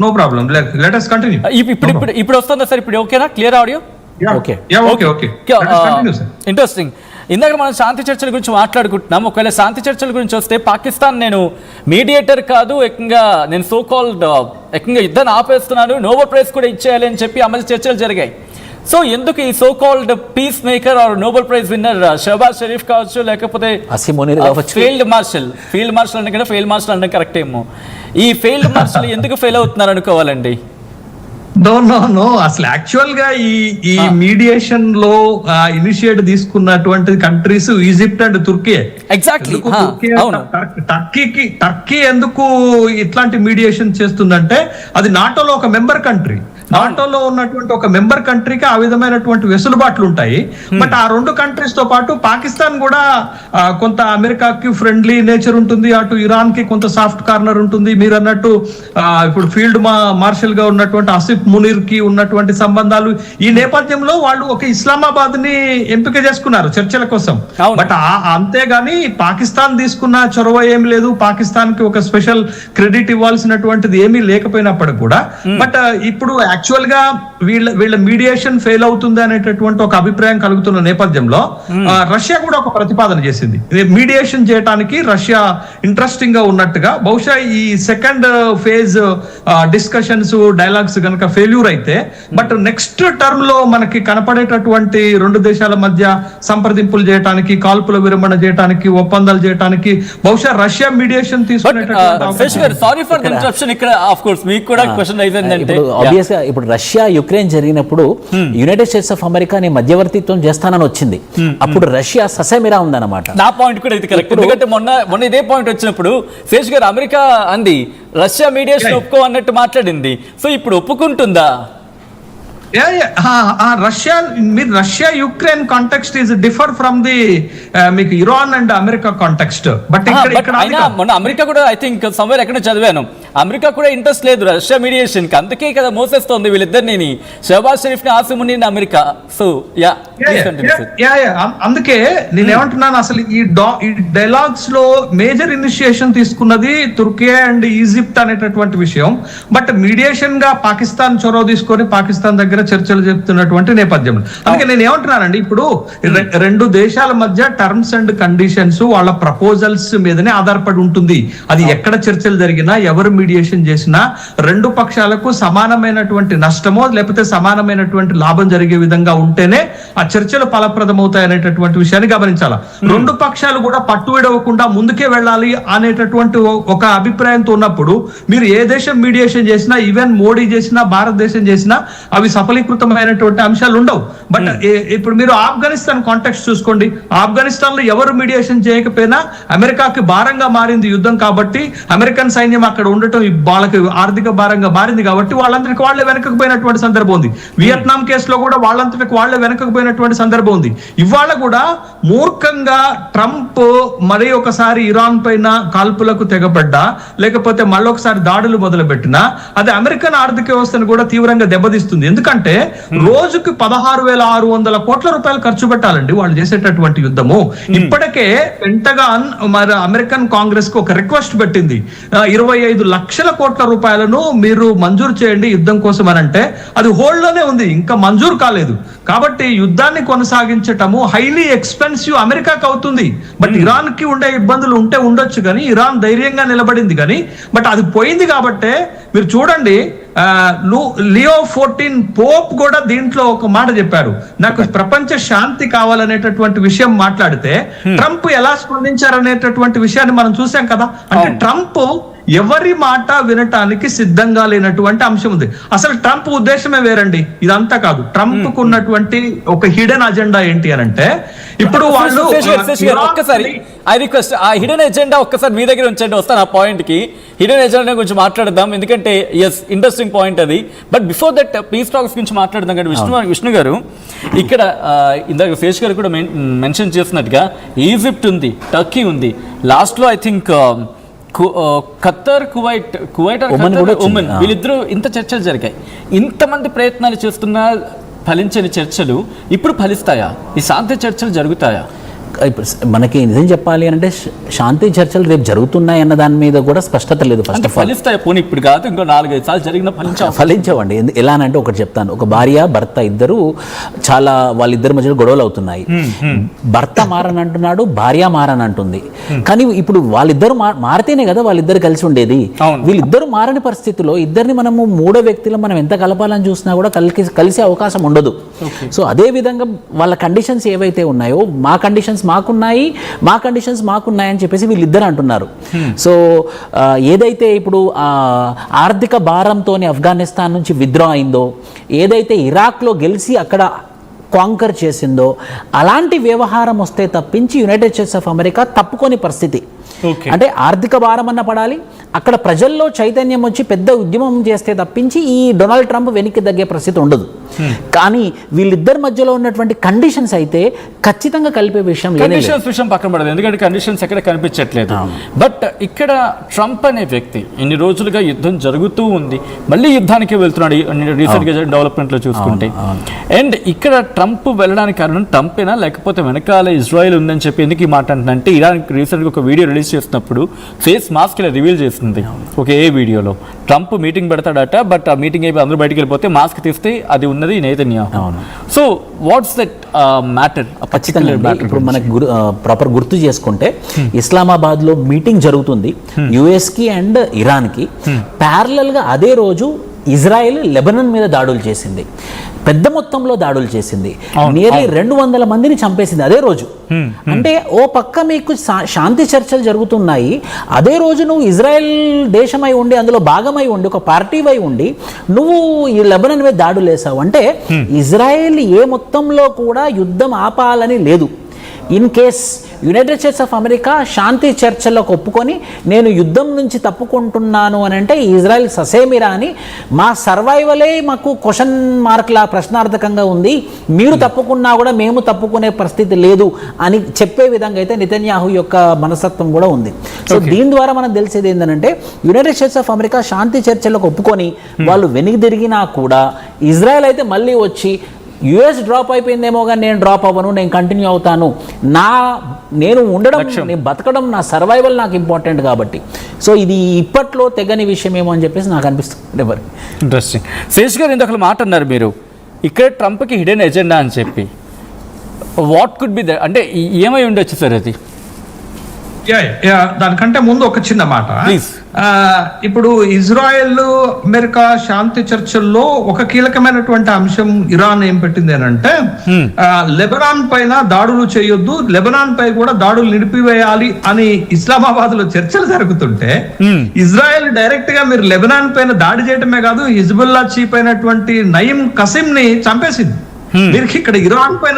No problem, let us continue. ఇప్పుడు వస్తుందా sir? ఇప్పుడు ఓకేనా? Clear audio? ఓకే. ఇంట్రెస్టింగ్. ఇందాక మనం శాంతి చర్చల గురించి మాట్లాడుకుంటున్నాం. ఒకవేళ శాంతి చర్చల గురించి వస్తే పాకిస్తాన్ నేను మీడియేటర్ కాదు, ఏకంగా నేను సో కాల్డ్ ఏకంగా యుద్ధాన్ని ఆపేస్తున్నాను, నోబెల్ ప్రైజ్ కూడా ఇచ్చేయాలి అని చెప్పి అమలు చర్చలు జరిగాయి. సో ఎందుకు ఈ so called peace maker or nobel prize winner Shehbaz Sharif కావచ్చు, లేకపోతే ఫీల్డ్ మార్షల్ అంటే ఫీల్డ్ మార్షల్ అంటే కరెక్ట్ ఏమో, ఈ ఫీల్డ్ మార్షల్ ఎందుకు ఫెయిల్ అవుతున్నారు అనుకోవాలండి? నో అసలు యాక్చువల్ గా ఈ మీడియేషన్ లో ఇనిషియేట్ తీసుకున్నటువంటి countries Egypt and Turkey. Exactly. Turkey ఎందుకు ఇట్లాంటి మీడియేషన్ చేస్తుందంటే అది నాటోలో ఒక మెంబర్ కంట్రీ. నాటోలో ఉన్నటువంటి ఒక మెంబర్ కంట్రీకి ఆ విధమైనటువంటి వెసులుబాట్లు ఉంటాయి. బట్ ఆ రెండు కంట్రీస్ తో పాటు పాకిస్తాన్ కూడా కొంత అమెరికాకి ఫ్రెండ్లీ నేచర్ ఉంటుంది, అటు ఇరాన్ కి కొంత సాఫ్ట్ కార్నర్ ఉంటుంది. మీరు అన్నట్టు ఇప్పుడు ఫీల్డ్ మార్షల్ గా ఉన్నటువంటి ఆసిఫ్ మునీర్ కి ఉన్నటువంటి సంబంధాలు, ఈ నేపథ్యంలో వాళ్ళు ఒక ఇస్లామాబాద్ ని ఎంపిక చేసుకున్నారు చర్చల కోసం. బట్ అంతేగాని పాకిస్తాన్ తీసుకున్న చొరవ ఏమి లేదు, పాకిస్తాన్ కి ఒక స్పెషల్ క్రెడిట్ ఇవ్వాల్సినటువంటిది ఏమీ లేకపోయినప్పటికీ కూడా. బట్ ఇప్పుడు యాక్చువల్ గా వీళ్ళ మీడియేషన్ ఫెయిల్ అవుతుంది అనేటటువంటి ఒక అభిప్రాయం కలుగుతున్న నేపథ్యంలో రష్యా కూడా ఒక ప్రతిపాదన చేసింది. మీడియేషన్ చేయడానికి రష్యా ఇంట్రెస్టింగ్ గా ఉన్నట్టుగా, బహుశా ఈ సెకండ్ ఫేజ్ డిస్కషన్స్ డైలాగ్స్ కనుక ఫెయిల్యూర్ అయితే, బట్ నెక్స్ట్ టర్మ్ లో మనకి కనపడేటటువంటి రెండు దేశాల మధ్య సంప్రదింపులు చేయడానికి, కాల్పుల విరమణ చేయడానికి, ఒప్పందాలు చేయడానికి బహుశా రష్యా మీడియేషన్ ఇప్పుడు రష్యా యుక్రెయిన్ జరిగినప్పుడు యునైటెడ్ స్టేట్స్ ఆఫ్ అమెరికా మధ్యవర్తిత్వం చేస్తానని వచ్చింది. అప్పుడు రష్యా ససేమిరా ఉందన్నమాట. నా పాయింట్ కూడా ఇది కరెక్ట్. ఎందుకంటే మొన్న ఇదే పాయింట్ వచ్చినప్పుడు శేష్ గారు అమెరికా అంది రష్యా మీడియేషన్ ఒప్పుకో అన్నట్టు మాట్లాడింది. సో ఇప్పుడు ఒప్పుకుంటుందా? Russia Ukraine context is differ from the మీకు Iran and America context. But మొన్న అమెరికా కూడా ఐ థింక్ సమ్వేర్ ఎక్కడ చదివాను, అమెరికా కూడా ఇంట్రెస్ట్ లేదు రష్యా మీడియేషన్ కి, అందుకే కదా మోసేస్తోంది వీళ్ళిద్దరిని, షహబాజ్ షరీఫ్ ని, ఆసిమ్ మునీర్ అమెరికా. సో అందుకే నేనేమంటున్నాను, అసలు ఈ డైలాగ్స్ లో మేజర్ ఇనిషియేషన్ తీసుకున్నది తుర్కీ అండ్ ఈజిప్ట్ అనేటటువంటి విషయం. బట్ మీడియేషన్ గా పాకిస్తాన్ చొరవ తీసుకొని పాకిస్తాన్ దగ్గర చర్చలు చెప్తున్నటువంటి నేపథ్యంలో, అందుకే నేను ఏమంటున్నానండి, ఇప్పుడు రెండు దేశాల మధ్య టర్మ్స్ అండ్ కండిషన్స్ వాళ్ళ ప్రపోజల్స్ మీదనే ఆధారపడి ఉంటుంది. అది ఎక్కడ చర్చలు జరిగినా, ఎవరు మీడియేషన్ చేసినా రెండు పక్షాలకు సమానమైనటువంటి నష్టమో లేకపోతే సమానమైనటువంటి లాభం జరిగే విధంగా ఉంటేనే ఆ చర్చలు ఫలప్రదమవుతాయి అనేటటువంటి విషయాన్ని గమనించాలా. రెండు పక్షాలు కూడా పట్టు విడవకుండా ముందుకే వెళ్ళాలి అనేటటువంటి ఒక అభిప్రాయంతో ఉన్నప్పుడు మీరు ఏ దేశం మీడియేషన్ చేసినా, ఈవెన్ మోడీ చేసినా, భారతదేశం చేసినా అవి సఫలీకృతమైనటువంటి అంశాలు ఉండవు. బట్ ఇప్పుడు మీరు ఆఫ్ఘనిస్తాన్ కాంటెక్స్ట్ చూసుకోండి. ఆఫ్ఘనిస్తాన్ లో ఎవరు మీడియేషన్ చేయకపోయినా అమెరికాకి భారంగా మారింది యుద్ధం కాబట్టి, అమెరికన్ సైన్యం అక్కడ ఉండటం వాళ్ళకి ఆర్థిక భారంగా మారింది కాబట్టి వాళ్ళందరికీ వాళ్ళే వెనకపోయినటువంటి సందర్భం ఉంది. వియత్నాం కేసులో కూడా వాళ్ళంతటికి వాళ్ళే వెనకపోయినటువంటి సందర్భం ఉంది. ఇవాళ కూడా మూర్ఖంగా ట్రంప్ మరి ఒకసారి ఇరాన్ పైన కాల్పులకు తెగబడ్డా, లేకపోతే మళ్ళొకసారి దాడులు మొదలు పెట్టినా అది అమెరికన్ ఆర్థిక వ్యవస్థను కూడా తీవ్రంగా దెబ్బతీస్తుంది. ఎందుకంటే రోజుకి 16,600 కోట్ల రూపాయలు ఖర్చు పెట్టాలండి వాళ్ళు చేసేటటువంటి యుద్ధము. ఇప్పటికే పెంటగాన్ మరి అమెరికన్ కాంగ్రెస్ కు ఒక రిక్వెస్ట్ పెట్టింది, 25 లక్షల కోట్ల రూపాయలను మీరు మంజూరు చేయండి యుద్ధం కోసం అని. అంటే అది హోల్డ్ లోనే ఉంది, ఇంకా మంజూరు కాలేదు. కాబట్టి యుద్ధాన్ని కొనసాగించటము హైలీ ఎక్స్పెన్సివ్ అమెరికాకి అవుతుంది. బట్ ఇరాన్ కి ఉండే ఇబ్బందులు ఉండొచ్చు కానీ ఇరాన్ ధైర్యంగా నిలబడింది కానీ, బట్ అది పోయింది. కాబట్టే మీరు చూడండి, లియో 14 పోప్ కూడా దీంట్లో ఒక మాట చెప్పారు, నాకు ప్రపంచ శాంతి కావాలనేటటువంటి విషయం మాట్లాడితే ట్రంప్ ఎలా స్పందించారనేటటువంటి విషయాన్ని మనం చూసాం కదా. అంటే ట్రంప్ ఎవరి మాట వినటానికి సిద్ధంగా లేనటువంటి అంశం ఉంది. అసలు ట్రంప్ ఉద్దేశమే వేరండి, ఇదంతా కాదు. ట్రంప్ కు ఉన్నటువంటి ఒక హిడెన్ అజెండా ఏంటి అని అంటే, ఇప్పుడు వాళ్ళు ఒక్కసారి ఐ రిక్వెస్ట్ ఆ హిడెన్ ఎజెండా ఒక్కసారి మీ దగ్గర ఉంచండి, వస్తాను ఆ పాయింట్ కి. హిడెన్ ఎజెండా గురించి మాట్లాడదాం, ఎందుకంటే ఎస్ ఇంట్రెస్టింగ్ పాయింట్ అది. But before that piece talks గురించి మాట్లాడదాం. కానీ విష్ణు గారు ఇక్కడ ఇందాక శేష్ గారు కూడా మెన్షన్ చేసినట్టుగా ఈజిప్ట్ ఉంది, టర్కీ ఉంది, లాస్ట్ లో I think Khattar, Kuwait Oman, వీళ్ళిద్దరూ ఇంత చర్చలు జరిగాయి. ఇంతమంది ప్రయత్నాలు చేస్తున్నా ఫలించని చర్చలు ఇప్పుడు ఫలిస్తాయా? ఈ శాంతి చర్చలు జరుగుతాయా? ఇప్పుడు మనకి నిజం చెప్పాలి అంటే శాంతి చర్చలు రేపు జరుగుతున్నాయి అన్న దాని మీద కూడా స్పష్టత లేదు. ఫస్ట్ ఆఫ్ ఆల్ ఫలిస్తాయి, పోనీ ఇప్పుడు కాదు ఇంకో 4-5 సార్లు జరిగిన ఫలించవండి. ఎలానంటే ఒకటి చెప్తాను, ఒక భార్య భర్త ఇద్దరు వాళ్ళిద్దరి మధ్యలో గొడవలు అవుతున్నాయి. భర్త మారనంటున్నాడు, భార్య మారనంటుంది. కానీ ఇప్పుడు వాళ్ళిద్దరు మారితేనే కదా వాళ్ళిద్దరు కలిసి ఉండేది. వీళ్ళిద్దరు మారని పరిస్థితిలో ఇద్దరిని మనము మూడో వ్యక్తిలో మనం ఎంత కలపాలని చూసినా కూడా కలిసే అవకాశం ఉండదు. సో అదే విధంగా వాళ్ళ కండిషన్స్ ఏవైతే ఉన్నాయో, మా కండిషన్స్ మాకున్నాయి, మా కండిషన్స్ మాకున్నాయి అని చెప్పేసి వీళ్ళిద్దరు అంటున్నారు. సో ఏదైతే ఇప్పుడు ఆర్థిక భారంతోనే ఆఫ్ఘనిస్తాన్ నుంచి విత్డ్రా అయిందో, ఏదైతే ఇరాక్లో గెలిచి అక్కడ కాంకర్ చేసిందో, అలాంటి వ్యవహారం వస్తే తప్పించి యునైటెడ్ స్టేట్స్ ఆఫ్ అమెరికా తప్పుకొని పరిస్థితి. అంటే ఆర్థిక భారం అన్న పడాలి, అక్కడ ప్రజల్లో చైతన్యం వచ్చి పెద్ద ఉద్యమం చేస్తే తప్పించి ఈ డొనాల్డ్ ట్రంప్ వెనక్కి తగ్గే పరిస్థితి ఉండదు. కానీ వీళ్ళిద్దరి మధ్యలో ఉన్నటువంటి కండిషన్స్ అయితే ఖచ్చితంగా కలిపే విషయం పక్కన పడదు, ఎందుకంటే కండిషన్స్ ఎక్కడ కనిపించట్లేదు. బట్ ఇక్కడ ట్రంప్ అనే వ్యక్తి ఇన్ని రోజులుగా యుద్ధం జరుగుతూ ఉంది, మళ్ళీ యుద్ధానికి వెళ్తున్నాడు రీసెంట్ గా డెవలప్మెంట్ లో చూసుకుంటే. అండ్ ఇక్కడ ట్రంప్ వెళ్ళడానికి కారణం ట్రంపేనా, లేకపోతే వెనకాల ఇజ్రాయెల్ ఉందని చెప్పి ఎందుకు ఈ మాట అంటే, ఇరాన్ రీసెంట్ గా ఒక వీడియో రిలీజ్ చేసినప్పుడు ఫేస్ మాస్క్ ఇలా రివీల్ చేస్తుంది ఒక ఏ వీడియోలో. ట్రంప్ మీటింగ్ పెడతాడట, బట్ ఆ మీటింగ్ అయిపోయి అందరూ బయటికి వెళ్ళిపోతే మాస్క్ తీస్తే అది ఉన్నది Netanyahu. So what's that matter? ఇప్పుడు మనకి ప్రాపర్ గుర్తు చేసుకుంటే ఇస్లామాబాద్ లో మీటింగ్ జరుగుతుంది యుఎస్ కి అండ్ ఇరాన్ కి. ప్యారలల్ గా అదే రోజు ఇజ్రాయెల్ లెబనాన్ మీద దాడులు చేసింది, పెద్ద మొత్తంలో దాడులు చేసింది, నియర్లీ 200 మందిని చంపేసింది అదే రోజు. అంటే ఓ పక్క మీకు శాంతి చర్చలు జరుగుతున్నాయి, అదే రోజు నువ్వు ఇజ్రాయెల్ దేశమై ఉండి అందులో భాగమై ఉండి ఒక పార్టీవై ఉండి నువ్వు ఈ లెబనాన్ మీద దాడులు వేసావు. అంటే ఇజ్రాయెల్ ఏ మొత్తంలో కూడా యుద్ధం ఆపాలని లేదు. In case United States of America శాంతి చర్చలకు ఒప్పుకొని నేను యుద్ధం నుంచి తప్పుకుంటున్నాను అని అంటే ఇజ్రాయెల్ ససేమిరా అని, మా సర్వైవలే మాకు క్వశ్చన్ మార్క్లా ప్రశ్నార్థకంగా ఉంది, మీరు తప్పుకున్నా కూడా మేము తప్పుకునే పరిస్థితి లేదు అని చెప్పే విధంగా అయితే నెతన్యాహు యొక్క మనస్తత్వం కూడా ఉంది. సో దీని ద్వారా మనం తెలిసేది ఏంటంటే యునైటెడ్ స్టేట్స్ ఆఫ్ అమెరికా శాంతి చర్చలకు ఒప్పుకొని వాళ్ళు వెనక్కి తిరిగినా కూడా ఇజ్రాయెల్ అయితే మళ్ళీ వచ్చి యుఎస్ డ్రాప్ అయిపోయిందేమో కానీ నేను డ్రాప్ అవ్వను, నేను కంటిన్యూ అవుతాను, నేను ఉండడం, నేను బతకడం, నా సర్వైవల్ నాకు ఇంపార్టెంట్ కాబట్టి. సో ఇది ఇప్పట్లో తెగని విషయం ఏమో అని చెప్పేసి నాకు అనిపిస్తుంది. ఇంట్రెస్టింగ్. శేష్ గారు ఇంకొక మాట అన్నారు మీరు, ఇక్కడ ట్రంప్కి హిడెన్ ఎజెండా అని చెప్పి. What could be that? అంటే ఏమై ఉండొచ్చు సార్ అది? దానికంటే ముందు ఒక చిన్న మాట. ఇప్పుడు ఇజ్రాయెల్ అమెరికా శాంతి చర్చల్లో ఒక కీలకమైనటువంటి అంశం ఇరాన్ ఏం పెట్టింది అని అంటే, లెబనాన్ పైన దాడులు చేయొద్దు, లెబనాన్ పై కూడా దాడులు నిలిపివేయాలి అని ఇస్లామాబాద్ లో చర్చలు జరుగుతుంటే, ఇజ్రాయెల్ డైరెక్ట్ గా మీరు లెబనాన్ పైన దాడి చేయటమే కాదు, హిజ్బుల్లా చీఫ్ అయినటువంటి నయీం కసిం ని చంపేసింది. మీరు ఇక్కడ ఇరాన్ పైన